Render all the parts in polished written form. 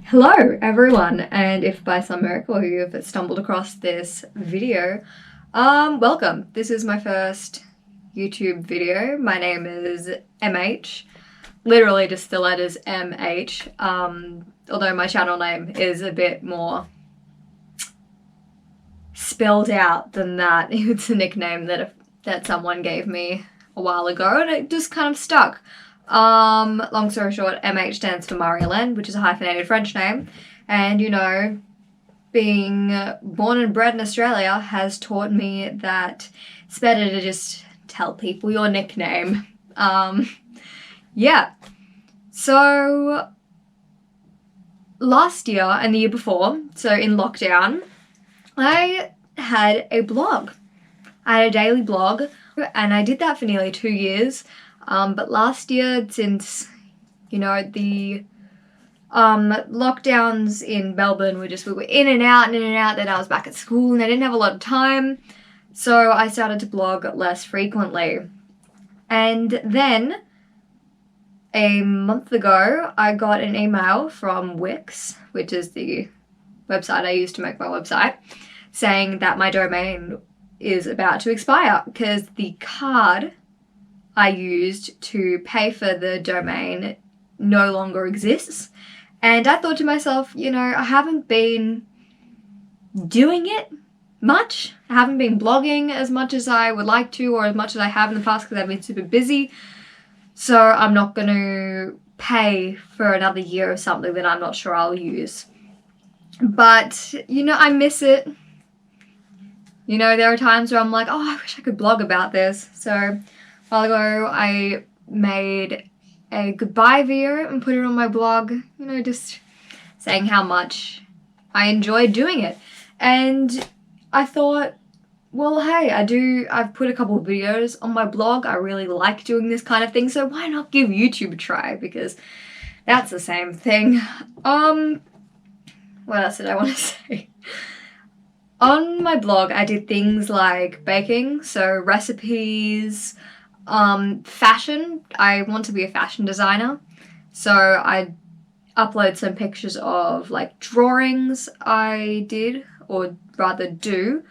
Hello everyone, and if by some miracle you have stumbled across this video, welcome. This is my first YouTube video. My name is Emaychuh, literally just the letters MH, although my channel name is a bit more spelled out than that. It's a nickname that someone gave me a while ago and it just kind of stuck. Long story short, MH stands for Marie-Helene, which is a hyphenated French name. And, you know, being born and bred in Australia has taught me that it's better to just tell people your nickname. Yeah. So, last year and the year before, so in lockdown, I had a blog. I had a daily blog, and I did that for nearly 2 years. But last year, since, you know, the lockdowns in Melbourne we were in and out, then I was back at school and I didn't have a lot of time, so I started to blog less frequently. And then, a month ago, I got an email from Wix, which is the website I use to make my website, saying that my domain is about to expire because the card I used to pay for the domain no longer exists. And I thought to myself, you know, I haven't been doing it much. I haven't been blogging as much as I would like to, or as much as I have in the past, because I've been super busy. So I'm not going to pay for another year of something that I'm not sure I'll use. But, you know, I miss it. You know, there are times where I'm like, oh, I wish I could blog about this. So a while ago, I made a goodbye video and put it on my blog, you know, just saying how much I enjoyed doing it. And I thought, well, hey, I've put a couple of videos on my blog. I really like doing this kind of thing, so why not give YouTube a try? Because that's the same thing. What else did I want to say? On my blog, I did things like baking, so recipes, fashion. I want to be a fashion designer, so I upload some pictures of like drawings I did, or rather do,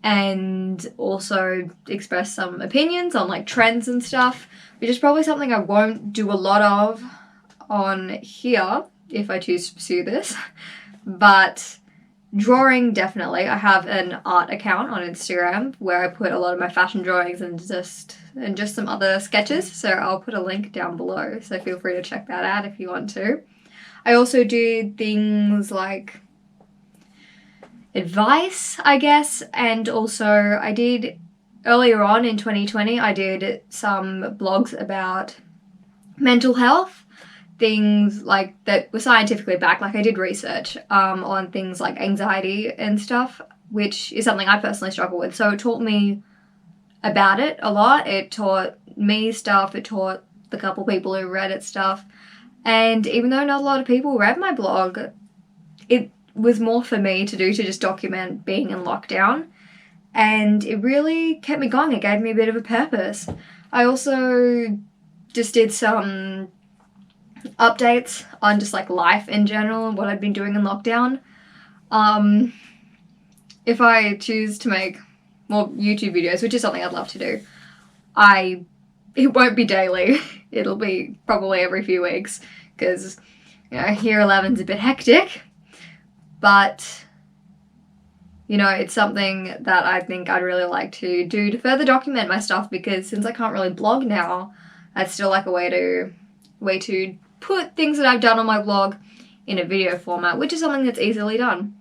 and also express some opinions on like trends and stuff, which is probably something I won't do a lot of on here if I choose to pursue this, but drawing, definitely. I have an art account on Instagram where I put a lot of my fashion drawings and just some other sketches, so I'll put a link down below, so feel free to check that out if you want to. I also do things like advice, I guess, and also I did, earlier on in 2020, I did some blogs about mental health, things like that were scientifically backed. Like I did research on things like anxiety and stuff, which is something I personally struggle with. So it taught me about it a lot. It taught me stuff. It taught the couple people who read it stuff. And even though not a lot of people read my blog, it was more for me to do, to just document being in lockdown. And it really kept me going. It gave me a bit of a purpose. I also just did some updates on just like life in general and what I've been doing in lockdown. If I choose to make more YouTube videos, which is something I'd love to do, it won't be daily. It'll be probably every few weeks, because, you know, year 11's a bit hectic, but, you know, it's something that I think I'd really like to do to further document my stuff, because since I can't really blog now, I'd still like a way to put things that I've done on my blog in a video format, which is something that's easily done.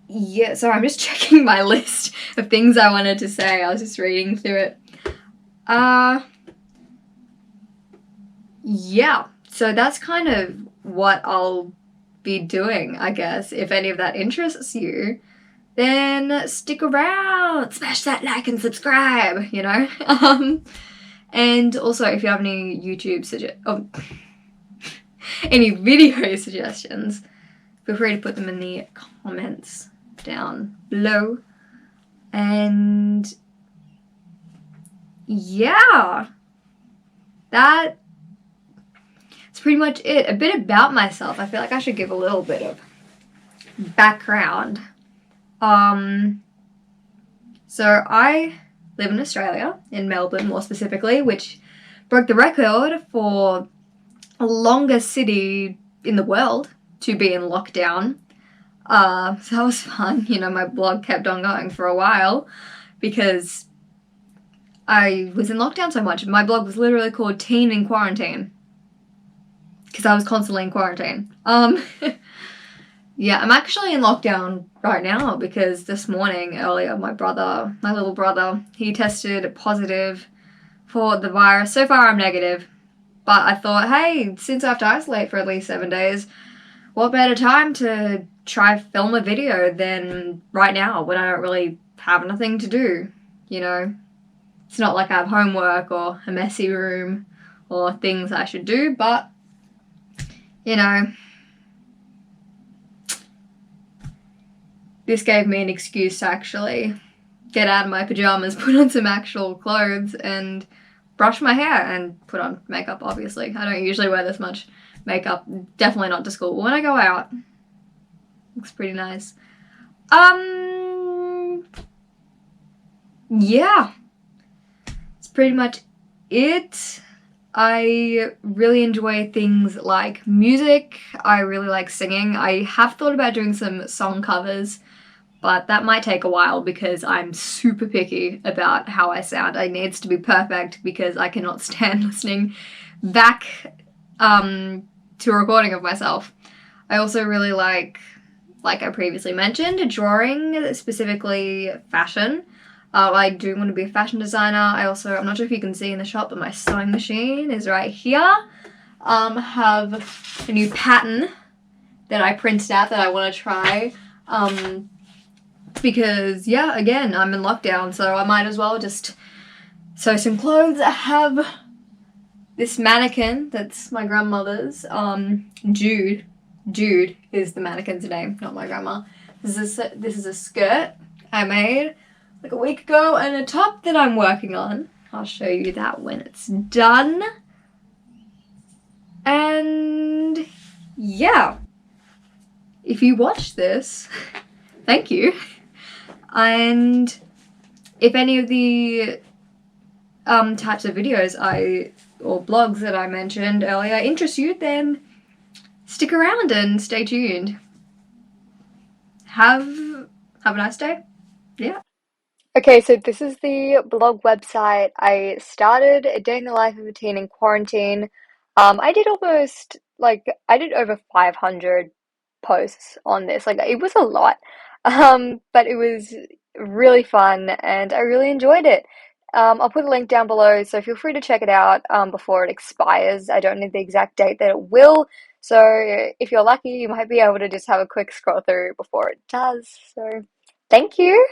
Yeah, so I'm just checking my list of things I wanted to say. I was just reading through it. Yeah, so that's kind of what I'll be doing, I guess. If any of that interests you, then stick around, smash that like and subscribe, you know? And also, if you have any any video suggestions, feel free to put them in the comments down below. And yeah, that's pretty much it. A bit about myself. I feel like I should give a little bit of background. So I live in Australia, in Melbourne more specifically, which broke the record for the longest city in the world to be in lockdown. So that was fun. You know, my blog kept on going for a while because I was in lockdown so much. My blog was literally called Teen in Quarantine because I was constantly in quarantine. Yeah, I'm actually in lockdown right now because this morning, earlier, my little brother, he tested positive for the virus. So far, I'm negative. But I thought, hey, since I have to isolate for at least 7 days, what better time to try film a video than right now when I don't really have nothing to do, you know? It's not like I have homework or a messy room or things I should do, but, you know, this gave me an excuse to actually get out of my pajamas, put on some actual clothes, and brush my hair and put on makeup, obviously. I don't usually wear this much makeup, definitely not to school. When I go out, looks pretty nice. Yeah. That's pretty much it. I really enjoy things like music. I really like singing. I have thought about doing some song covers, but that might take a while because I'm super picky about how I sound. It needs to be perfect because I cannot stand listening back to a recording of myself. I also really like I previously mentioned, drawing, specifically fashion. I do want to be a fashion designer. I'm not sure if you can see in the shop, but my sewing machine is right here. Have a new pattern that I printed out that I want to try. Because, yeah, again, I'm in lockdown, so I might as well just sew some clothes. I have this mannequin that's my grandmother's. Jude. Jude is the mannequin's name, not my grandma. This is a skirt I made like a week ago, and a top that I'm working on. I'll show you that when it's done. And yeah, if you watch this, thank you. And if any of the types of videos or blogs that I mentioned earlier interest you, then stick around and stay tuned. Have a nice day. Yeah. Okay, so this is the blog website. I started a day in the life of a teen in quarantine. I did over 500 posts on this. Like, it was a lot. But it was really fun and I really enjoyed it. I'll put a link down below, so feel free to check it out before it expires. I don't know the exact date that it will, so if you're lucky, you might be able to just have a quick scroll through before it does. So, thank you.